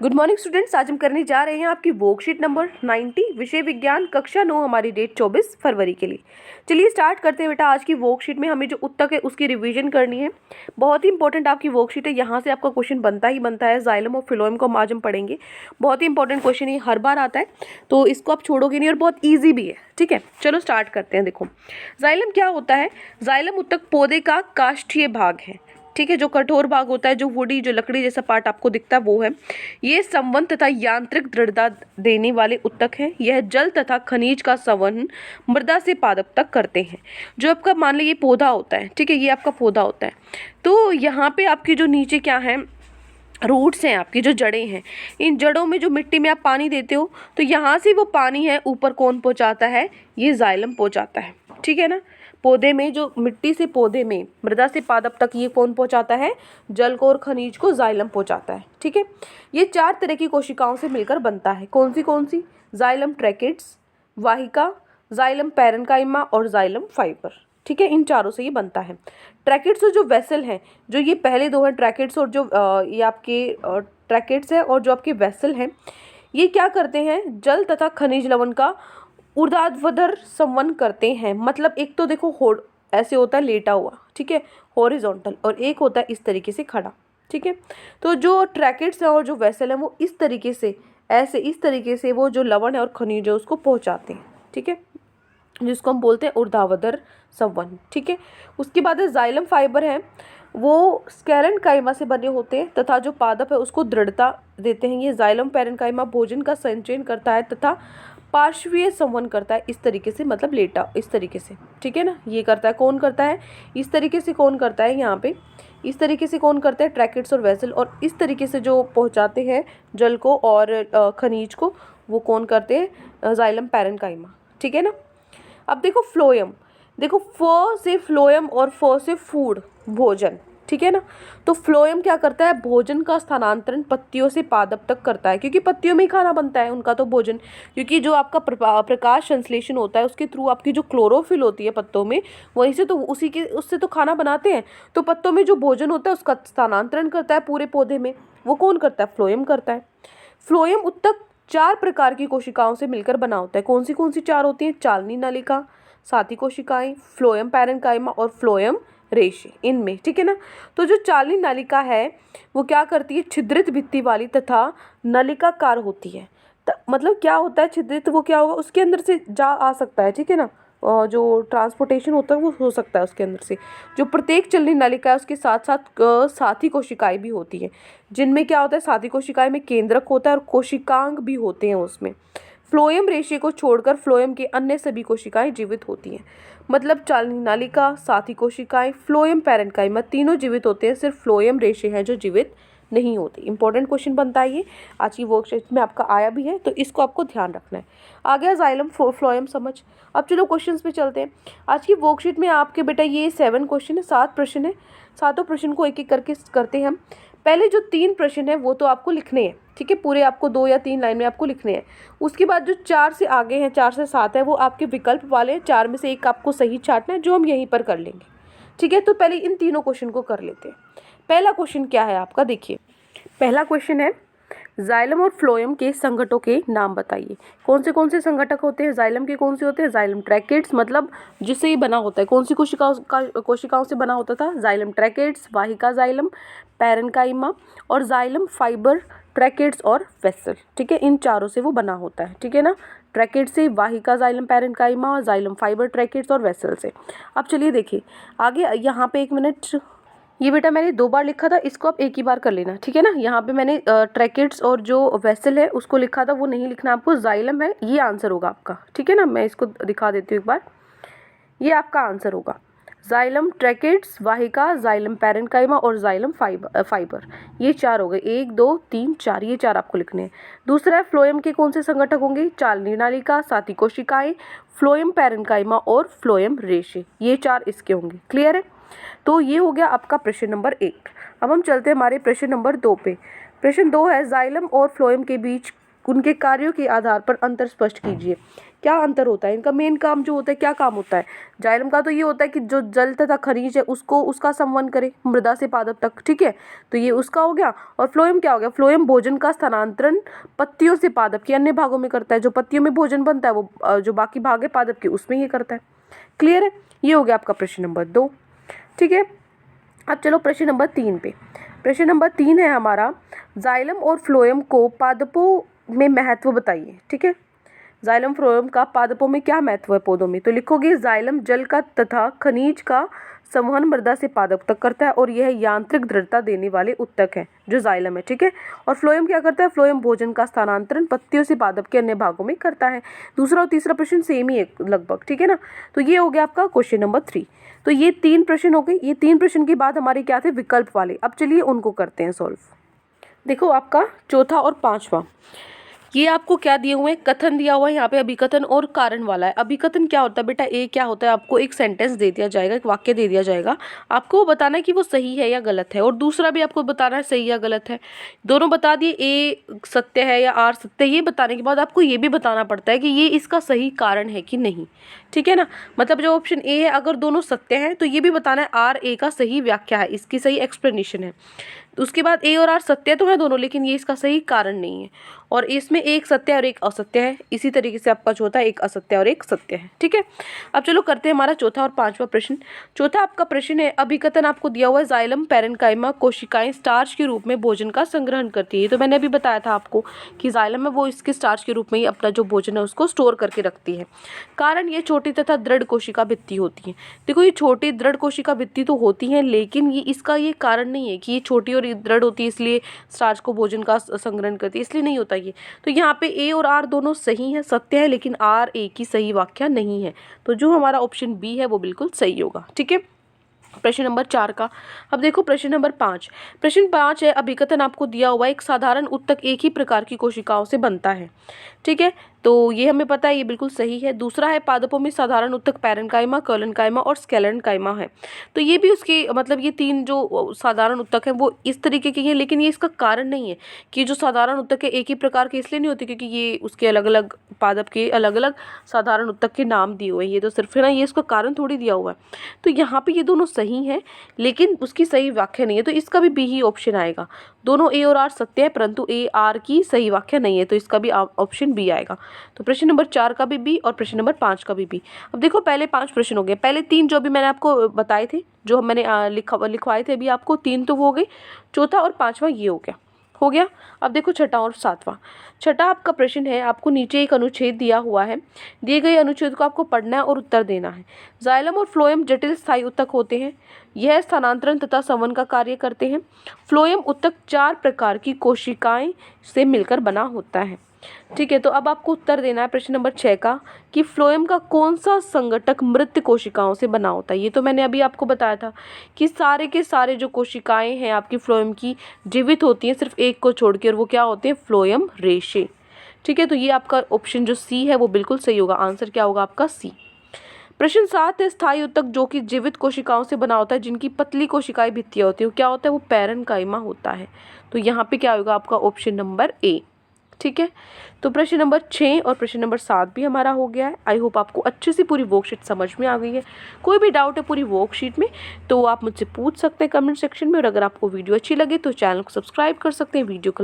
Good morning students. आज हम करने जा रहे हैं आपकी वर्कशीट नंबर 90 विषय विज्ञान कक्षा 9, हमारी डेट 24 फरवरी के लिए। चलिए स्टार्ट करते हैं बेटा। आज की वर्कशीट में हमें जो उत्तक है उसकी रिवीजन करनी है। बहुत ही इंपॉर्टेंट आपकी वर्कशीट है, यहाँ से आपका क्वेश्चन बनता ही बनता है। जाइलम और फिलोएम को आज हम पढ़ेंगे। बहुत ही इंपॉर्टेंट क्वेश्चन ये हर बार आता है, तो इसको आप छोड़ोगे नहीं और बहुत ईजी भी है। ठीक है, चलो स्टार्ट करते हैं। देखो जाइलम क्या होता है। जाइलम उत्तक पौधे का काष्ठीय भाग है। ठीक है, जो कठोर भाग होता है, जो वुडी, जो लकड़ी जैसा पार्ट आपको दिखता है वो है। ये संवहन तथा यांत्रिक दृढ़ता देने वाले उत्तक हैं। यह जल तथा खनिज का संवहन मृदा से पादप तक करते हैं। जो आपका मान लीजिए ये पौधा होता है, ठीक है, ये आपका पौधा होता है, तो यहाँ पे आपकी जो नीचे क्या है, रूट्स हैं, आपकी जो जड़ें हैं। इन जड़ों में जो मिट्टी में आप पानी देते हो, तो यहाँ से वो पानी है ऊपर कौन पहुँचाता है, ये जाइलम पहुँचाता है। ठीक है ना, पौधे में जो मिट्टी से पौधे में मृदा से पादप तक ये कौन पहुँचाता है, जल को और खनिज को जाइलम पहुँचाता है। ठीक है, ये 4 तरह की कोशिकाओं से मिलकर बनता है। कौन सी? जाइलम ट्रैकेट्स, वाहिका, जाइलम पैरेन्काइमा और जाइलम फाइबर। ठीक है, इन चारों से ये बनता है। ट्रैकेट्स जो वेसल हैं, जो ये पहले दो हैं ट्रैकेट्स, और जो ये आपके ट्रैकेट्स है और जो आपके वेसल हैं, ये क्या करते हैं, जल तथा खनिज लवण का ऊर्ध्वाधर संवहन करते हैं। मतलब एक तो देखो ऐसे होता है लेटा हुआ, ठीक है, हॉरिजॉन्टल, और एक होता है इस तरीके से खड़ा। ठीक है, तो जो ट्रैकेट्स हैं और जो वेसल हैं वो इस तरीके से, ऐसे इस तरीके से वो जो लवण है और खनिज है उसको पहुंचाते हैं। ठीक है, जिसको हम बोलते हैं ऊर्ध्वाधर संवहन। ठीक है, उसके बाद जाइलम फाइबर है, वो स्कैलेन्काइमा से बने होते हैं तथा जो पादप है उसको दृढ़ता देते हैं। ये जाइलम पैरेन्काइमा भोजन का संचयन करता है तथा पार्श्वीय संवहन करता है, इस तरीके से, मतलब लेटा इस तरीके से। ठीक है ना, ये करता है, कौन करता है, इस तरीके से कौन करता है, यहाँ पे इस तरीके से कौन करता है, ट्रैकेट्स और वेसल, और इस तरीके से जो पहुँचाते हैं जल को और खनिज को, वो कौन करते हैं, जाइलम पैरेन्काइमा। ठीक है ना। अब देखो फ्लोएम, देखो फ से फ्लोएम और फ से फूड, भोजन। ठीक है ना, तो फ्लोएम क्या करता है, भोजन का स्थानांतरण पत्तियों से पादप तक करता है, क्योंकि पत्तियों में ही खाना बनता है उनका तो भोजन। क्योंकि जो आपका प्रकाश संश्लेषण होता है उसके थ्रू आपकी जो क्लोरोफिल होती है पत्तों में, वहीं से तो उसी के उससे तो खाना बनाते हैं। तो पत्तों में जो भोजन होता है उसका स्थानांतरण करता है पूरे पौधे में, वो कौन करता है, फ्लोएम करता है। फ्लोएम उत्तक 4 प्रकार की कोशिकाओं से मिलकर बना होता है। कौन सी 4 होती हैं, चालनी नलिका, साथी कोशिकाएं, फ्लोएम पैरेन्काइमा और फ्लोएम रेशे, इनमें। ठीक है ना, तो जो चालनी नलिका है वो क्या करती है, छिद्रित भित्ति वाली तथा नलिकाकार होती है। मतलब क्या होता है छिद्रित, वो क्या होगा, उसके अंदर से जा आ सकता है। ठीक है ना, जो ट्रांसपोर्टेशन होता है वो हो सकता है उसके अंदर से। जो प्रत्येक चलनी नलिका है उसके साथ साथ साथी कोशिकाएं भी होती हैं, जिनमें क्या होता है, साथी कोशिकाएं में केंद्रक होता है और कोशिकांग भी होते हैं उसमें। फ्लोएम रेशे को छोड़कर फ्लोएम के अन्य सभी कोशिकाएं जीवित होती हैं। मतलब चालनी नालिका, साथी कोशिकाएं, फ्लोएम पैरेन्काइमा तीनों जीवित होते हैं, सिर्फ फ्लोएम रेशे हैं जो जीवित नहीं होती। इंपॉर्टेंट क्वेश्चन बनता है ये, आज की वर्कशीट में आपका आया भी है, तो इसको आपको ध्यान रखना है। आ गया जाइलम फ्लोएम समझ। अब चलो क्वेश्चंस पे चलते हैं। आज की वर्कशीट में आपके बेटा ये 7 क्वेश्चन है, 7 प्रश्न है। सातों प्रश्न को एक एक करके करते हैं हम। पहले जो 3 प्रश्न है वो तो आपको लिखने हैं। ठीक है, पूरे आपको 2 या 3 लाइन में आपको लिखने हैं। उसके बाद जो 4 से आगे हैं, 4 से 7 है, वो आपके विकल्प वाले 4 में से एक आपको सही छांटना है, जो हम यहीं पर कर लेंगे। ठीक है, तो पहले इन तीनों क्वेश्चन को कर लेते हैं। पहला क्वेश्चन क्या है आपका, देखिए पहला क्वेश्चन है, जाइलम और फ्लोएम के संघटकों के नाम बताइए। कौन से संघटक होते हैं जाइलम के, कौन से होते हैं, जाइलम ट्रैकेट्स, मतलब जिससे ये बना होता है। कौन सी कोशिकाओं से बना होता था, जाइलम ट्रैकेट्स, वाहिका जाइलम पैरेन्काइमा और जाइलम फाइबर ट्रैकेट्स और वेसल। ठीक है, इन चारों से वो बना होता है। ठीक है ना, ट्रैकेट से, वाहिका जाइलम पैरेन्काइमा और जाइलम फाइबर ट्रैकेट्स और वेसल से। अब चलिए देखिए आगे, यहाँ पे 1 मिनट, ये बेटा मैंने 2 बार लिखा था, इसको आप एक ही बार कर लेना। ठीक है ना, यहाँ पे मैंने ट्रैकेट्स और जो वेसल है उसको लिखा था, वो नहीं लिखना आपको, जाइलम है, ये आंसर होगा आपका। ठीक है ना, मैं इसको दिखा देती हूँ एक बार, ये आपका आंसर होगा, जाइलम ट्रैकेट्स, वाहिका, जाइलम पैरेन्काइमा और जाइलम फाइबर, ये 4 हो गए, 1 2 3 4, ये 4 आपको लिखने हैं। दूसरा है फ्लोएम के कौन से संघटक होंगे, चालनी नालिका, साथी कोशिकाएं, फ्लोएम पैरेन्काइमा और फ्लोएम रेशे, ये 4 इसके होंगे। क्लियर है, तो ये हो गया आपका प्रश्न नंबर 1। अब हम चलते हैं हमारे प्रश्न नंबर 2 पे। प्रश्न 2 है, जाइलम और फ्लोएम के बीच उनके कार्यों के आधार पर अंतर स्पष्ट कीजिए। क्या अंतर होता है इनका? मेन काम जो होता है, क्या काम होता है? जाइलम का तो ये होता है कि जो जल तथा खनिज है उसको उसका संवहन करे मृदा से पादप तक, ठीक है, तो ये उसका हो गया। और फ्लोएम क्या हो गया? फ्लोएम भोजन का स्थानांतरण पत्तियों से पादप के अन्य भागों में करता है। जो पत्तियों में भोजन बनता है वो जो बाकी भाग है पादप के उसमें ये करता है। क्लियर है? ये हो गया आपका प्रश्न नंबर 2, ठीक है। अब चलो प्रश्न नंबर 3 पे। प्रश्न नंबर 3 है हमारा, जाइलम और फ्लोएम को पादपों में महत्व बताइए, ठीक है। जाइलम फ्लोएम का पादपों में क्या महत्व है पौधों में? तो लिखोगे जाइलम जल का तथा खनिज का संवहन मृदा से पादप तक करता है और यह यांत्रिक दृढ़ता देने वाले उत्तक है जो जाइलम है, ठीक है। और फ्लोएम क्या करता है? फ्लोएम भोजन का स्थानांतरण पत्तियों से पादप के अन्य भागों में करता है। दूसरा और तीसरा प्रश्न सेम ही है लगभग, ठीक है ना। तो ये हो गया आपका क्वेश्चन नंबर 3। तो ये 3 प्रश्न हो गए। ये 3 प्रश्न के बाद हमारे क्या थे? विकल्प वाले। अब चलिए उनको करते हैं सॉल्व। देखो आपका चौथा और पांचवा, ये आपको क्या दिए हुए हैं? कथन दिया हुआ है यहाँ पे, अभिकथन और कारण वाला है। अभिकथन क्या होता है बेटा? ए क्या होता है? आपको एक सेंटेंस दे दिया जाएगा, एक वाक्य दे दिया जाएगा, आपको वो बताना है कि वो सही है या गलत है, और दूसरा भी आपको बताना है सही या गलत है। दोनों बता दिए, ए सत्य है या आर सत्य है, ये बताने के बाद आपको ये भी बताना पड़ता है कि ये इसका सही कारण है कि नहीं, ठीक है ना। मतलब जो ऑप्शन ए है अगर दोनों सत्य हैं तो ये भी बताना है आर ए का सही व्याख्या है, इसकी सही एक्सप्लेनेशन है। उसके बाद ए और आर सत्य तो है दोनों, लेकिन ये इसका सही कारण नहीं है, और इसमें एक सत्य और एक असत्य है। इसी तरीके से आपका चौथा एक असत्य और एक सत्य है, ठीक है। अब चलो करते हैं हमारा चौथा और पांचवा प्रश्न। चौथा आपका प्रश्न है, अभिकथन आपको दिया हुआ है जाइलम पैरेन्काइमा कोशिकाएं स्टार्च के रूप में भोजन का संग्रहण करती है। तो मैंने अभी बताया था आपको कि जाइलम है वो इसके स्टार्च के रूप में ही अपना जो भोजन है उसको स्टोर करके रखती है। कारण ये छोटी तथा दृढ़ कोशिका भित्ति होती है। देखो ये छोटी दृढ़ कोशिका भित्ति तो होती है, लेकिन ये इसका ये कारण नहीं है कि ये छोटी और दृढ़ होती है इसलिए स्टार्च को भोजन का संग्रहण करती है, इसलिए नहीं होता ये। तो यहाँ पे ए और आर दोनों सही है, सत्य है, लेकिन आर ए की सही व्याख्या नहीं है। तो जो हमारा ऑप्शन बी है वो बिल्कुल सही होगा, ठीक है। प्रश्न नंबर 4 का। अब देखो प्रश्न नंबर 5। प्रश्न 5 है, अभिकथन आपको दिया हुआ एक साधारण उत्तक एक ही प्रकार की कोशिकाओं से बनता है, ठीक है। तो ये हमें पता है, ये बिल्कुल सही है। दूसरा है, पादपों में साधारण उत्तक पैरेन्काइमा, कोलेनकाइमा और स्क्लेरेन्काइमा है। तो ये भी उसकी मतलब ये 3 जो साधारण उत्तक हैं वो इस तरीके के हैं, लेकिन ये इसका कारण नहीं है कि जो साधारण उत्तक है एक ही प्रकार के इसलिए नहीं होते क्योंकि ये उसके अलग अलग पादप के अलग अलग साधारण उत्तक के नाम दिए हुए हैं। ये तो सिर्फ है ना, ये इसका कारण थोड़ी दिया हुआ है। तो यहाँ पे ये दोनों सही हैं, लेकिन उसकी सही व्याख्या नहीं है, तो इसका भी बी ही ऑप्शन आएगा। दोनों ए और आर सत्य है, परंतु ए आर की सही व्याख्या नहीं है, तो इसका भी ऑप्शन बी आएगा। तो प्रश्न नंबर 4 का भी बी और प्रश्न नंबर 5 का भी बी। अब देखो पहले 5 प्रश्न हो गए, पहले 3 जो भी मैंने आपको बताए थे, जो मैंने लिखवाए थे अभी आपको, 3 तो वो हो गई, चौथा और पांचवा ये हो गया। अब देखो छठा और सातवां। छठा आपका प्रश्न है, आपको नीचे एक अनुच्छेद दिया हुआ है, दिए गए अनुच्छेद को आपको पढ़ना है और उत्तर देना है। जाइलम और फ्लोएम जटिल स्थायी उत्तक होते हैं, यह स्थानांतरण तथा संवहन का कार्य करते हैं। फ्लोएम उत्तक 4 प्रकार की कोशिकाएं से मिलकर बना होता है, ठीक है। तो अब आपको उत्तर देना है प्रश्न नंबर 6 का कि फ्लोएम का कौन सा संघटक मृत कोशिकाओं से बना होता है। ये तो मैंने अभी आपको बताया था कि सारे के सारे जो कोशिकाएं हैं आपकी फ्लोएम की जीवित होती हैं, सिर्फ एक को छोड़ के, और वो क्या होते हैं? फ्लोएम रेशे, ठीक है। तो ये आपका ऑप्शन जो सी है वो बिल्कुल सही होगा। आंसर क्या होगा आपका? सी। प्रश्न 7 है, स्थायी उत्तक जो कि जीवित कोशिकाओं से बना होता है जिनकी पतली कोशिकाएं भित्तियां होती है, वो क्या होता है? वो पैरेन्काइमा होता है। तो यहाँ पे क्या होगा आपका? ऑप्शन नंबर ए, ठीक है। तो प्रश्न नंबर 6 और प्रश्न नंबर 7 भी हमारा हो गया है। आई होप आपको अच्छे से पूरी वर्कशीट समझ में आ गई है। कोई भी डाउट है पूरी वर्कशीट में तो आप मुझसे पूछ सकते हैं कमेंट सेक्शन में, और अगर आपको वीडियो अच्छी लगे तो चैनल को सब्सक्राइब कर सकते हैं, वीडियो को